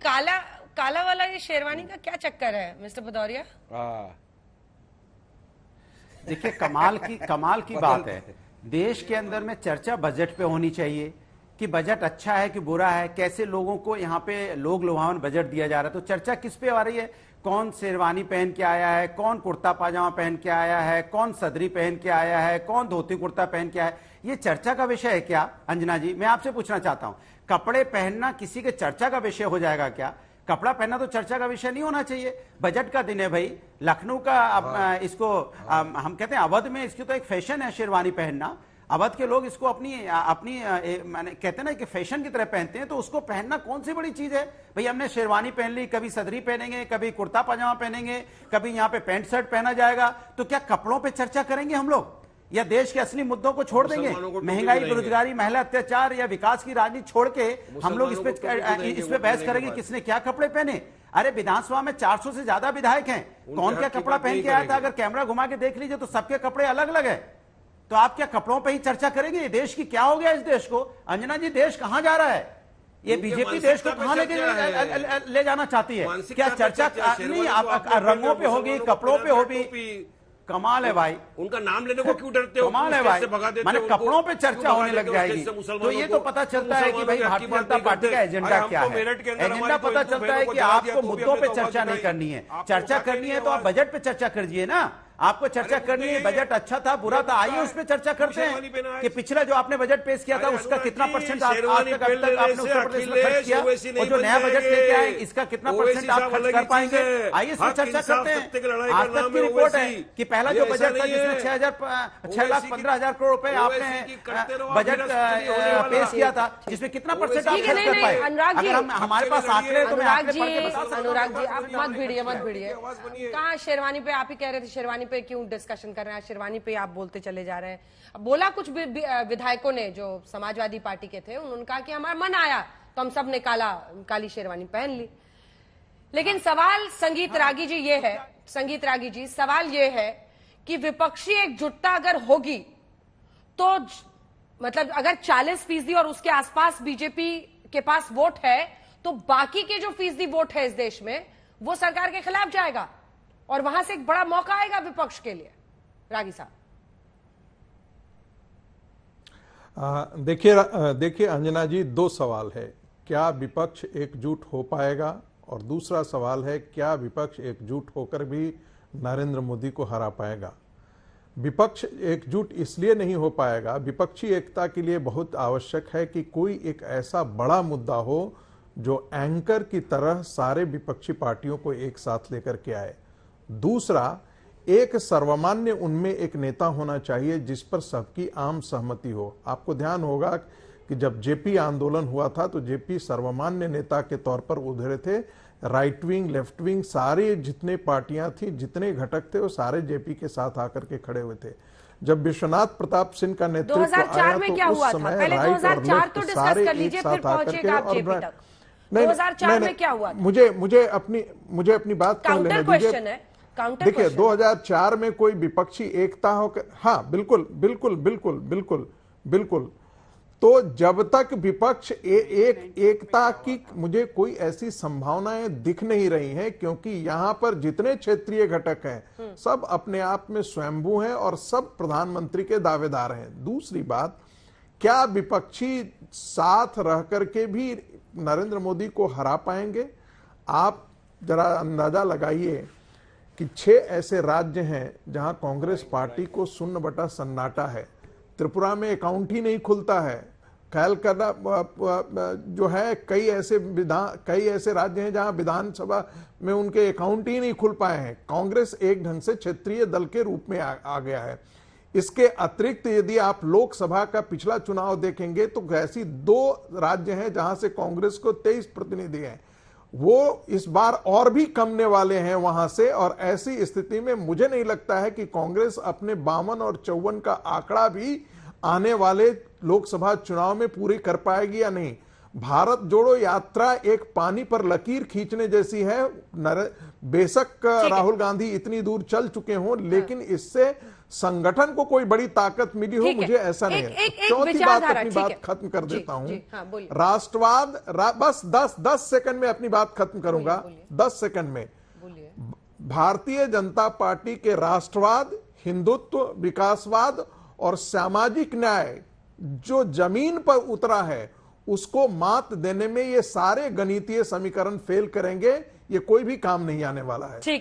काला काला वाला ये शेरवानी का क्या चक्कर है मिस्टर भदौरिया? देखिए, कमाल की बात है। देश के अंदर में चर्चा बजट पे होनी चाहिए कि बजट अच्छा है कि बुरा है, कैसे लोगों को यहाँ पे लोग लुभावन बजट दिया जा रहा है। तो चर्चा किस पे आ रही है? कौन शेरवानी पहन के आया है, कौन कुर्ता पाजामा पहन के आया है, कौन सदरी पहन के आया है, कौन धोती कुर्ता पहन के आया है। ये चर्चा का विषय है क्या? अंजना जी, मैं आपसे पूछना चाहता हूं, कपड़े पहनना किसी के चर्चा का विषय हो जाएगा क्या? कपड़ा पहनना तो चर्चा का विषय नहीं होना चाहिए। बजट का दिन है भाई, लखनऊ का इसको हम कहते हैं अवध में इसकी तो एक फैशन है शेरवानी पहनना। अवध के लोग इसको अपनी माने कहते हैं ना कि फैशन की तरह पहनते हैं, तो उसको पहनना कौन सी बड़ी चीज है भाई? हमने शेरवानी पहन ली, कभी सदरी पहनेंगे, कभी कुर्ता पजामा पहनेंगे, कभी यहाँ पे पैंट शर्ट पहना जाएगा। तो क्या कपड़ों पे चर्चा करेंगे हम लोग, या देश के असली मुद्दों को छोड़ देंगे? महंगाई, बेरोजगारी, महिला अत्याचार या विकास की राजनीति छोड़ के हम लोग इस पे बहस करेंगे किसने क्या कपड़े पहने? अरे विधानसभा में 400 से ज्यादा विधायक हैं, कौन क्या कपड़ा पहन के आया था? अगर कैमरा घुमा के देख लीजिए तो सबके कपड़े अलग अलग है। तो आप क्या कपड़ों पे ही चर्चा करेंगे? देश की क्या हो गया इस देश को? अंजना जी, देश कहां जा रहा है? ये बीजेपी देश को कहां ले जाना चाहती है? क्या चर्चा नहीं आप रंगों पे होगी, कपड़ों पे होगी? कमाल है भाई, उनका नाम लेने को क्यों डरते हो? कमाल है भाई, माने कपड़ों पे चर्चा होने लग जाएगी तो ये तो पता चलता है कि भाई भारतीय जनता पार्टी का एजेंडा क्या है। एजेंडा पता चलता है कि आपको मुद्दों पे चर्चा नहीं करनी है। चर्चा करनी है तो आप बजट पे चर्चा करिए ना। आपको चर्चा करनी है बजट अच्छा था बुरा था, आइए उस पर चर्चा करते हैं कि पिछला जो आपने बजट पेश किया था उसका कितना परसेंट आज तक आपने उत्तर प्रदेश में खर्च किया, और जो नया बजट लेके आए इसका कितना परसेंट आप खर्च कर पाएंगे? आइए इस पर चर्चा करते हैं। आज तक की रिपोर्ट है कि पहला जो बजट था जिसमें 6,15,000 करोड़ रुपए आपने बजट पेश किया था, जिसमें कितना परसेंट आप खर्च कर पाए? अगर हम हमारे पास आंकड़े तो मैं आंकड़े पढ़ के बता सकता हूं। अनुराग जी, आप मत भिड़िए। कहाँ शेरवानी पे आप ही कह रहे थे, शेरवानी पे क्यों डिस्कशन कर रहे हैं? शेरवानी पे आप बोलते चले जा रहे हैं। अब बोला कुछ विधायकों ने जो समाजवादी पार्टी के थे, उन्होंने कहा कि हमारा मन आया तो हम सब ने काली शेरवानी पहन ली। लेकिन सवाल संगीत रागी जी ये है, संगीत रागी जी, सवाल ये है कि विपक्षी एकजुटता अगर होगी तो मतलब अगर 40% और उसके आसपास बीजेपी के पास वोट है तो बाकी के जो फीसदी वोट है इस देश में वो सरकार के खिलाफ जाएगा और वहां से एक बड़ा मौका आएगा विपक्ष के लिए। रागी साहब, देखिए अंजना जी, दो सवाल है, क्या विपक्ष एकजुट हो पाएगा, और दूसरा सवाल है क्या विपक्ष एकजुट होकर भी नरेंद्र मोदी को हरा पाएगा। विपक्ष एकजुट इसलिए नहीं हो पाएगा, विपक्षी एकता के लिए बहुत आवश्यक है कि कोई एक ऐसा बड़ा मुद्दा हो जो एंकर की तरह सारे विपक्षी पार्टियों को एक साथ लेकर के आए। दूसरा, एक सर्वमान्य उनमें एक नेता होना चाहिए जिस पर सबकी आम सहमति हो। आपको ध्यान होगा कि जब जेपी आंदोलन हुआ था तो जेपी सर्वमान्य नेता के तौर पर उभरे थे। राइट विंग, लेफ्ट विंग, सारे जितने पार्टियां थी, जितने घटक थे, वो सारे जेपी के साथ आकर के खड़े हुए थे। जब विश्वनाथ प्रताप सिंह का नेतृत्व आया तो उस समय राइट और लेफ्ट सारे एक साथ आकर के, और 2004 में क्या हुआ? मुझे अपनी बात कहने दीजिए। देखिए, 2004 में कोई विपक्षी एकता हो, हाँ बिल्कुल। तो जब तक विपक्ष एकता की मुझे कोई ऐसी संभावनाएं दिख नहीं रही हैं, क्योंकि यहां पर जितने क्षेत्रीय घटक हैं सब अपने आप में स्वयंभू हैं और सब प्रधानमंत्री के दावेदार हैं। दूसरी बात, क्या विपक्षी साथ रह करके भी नरेंद्र मोदी को हरा पाएंगे? आप जरा अंदाजा लगाइए कि 6 ऐसे राज्य हैं जहां कांग्रेस पार्टी को शून्य बटा सन्नाटा है। त्रिपुरा में अकाउंट ही नहीं खुलता है। कैलकाटा जो है, कई ऐसे राज्य हैं जहां विधानसभा में उनके अकाउंट ही नहीं खुल पाए हैं। कांग्रेस एक ढंग से क्षेत्रीय दल के रूप में आ गया है। इसके अतिरिक्त यदि आप लोकसभा का पिछला चुनाव देखेंगे तो ऐसी 2 राज्य हैं जहां से कांग्रेस को 23 प्रतिनिधि हैं, वो इस बार और भी कमने वाले हैं वहां से। और ऐसी स्थिति में मुझे नहीं लगता है कि कांग्रेस अपने 52 और 54 का आंकड़ा भी आने वाले लोकसभा चुनाव में पूरी कर पाएगी या नहीं। भारत जोड़ो यात्रा एक पानी पर लकीर खींचने जैसी है। बेशक राहुल गांधी इतनी दूर चल चुके हों, लेकिन इससे संगठन को कोई बड़ी ताकत मिली हो, ठीक है। मुझे ऐसा नहीं है। एक चौथी बात, विचारधारा, अपनी ठीक बात है। खत्म कर जी, देता हूं। जी, हाँ, बोलिए। राष्ट्रवाद, बस 10 सेकंड में अपनी बात खत्म करूंगा। बोलिए। 10 सेकंड में। बोलिए। भारतीय जनता पार्टी के राष्ट्रवाद, हिंदुत्व, विकासवाद और सामाजिक न्याय जो जमीन पर उतरा है, उसको मात देने में ये सारे गणितीय समीकरण फेल करेंगे। ये कोई भी काम नहीं आने वाला है। ठीक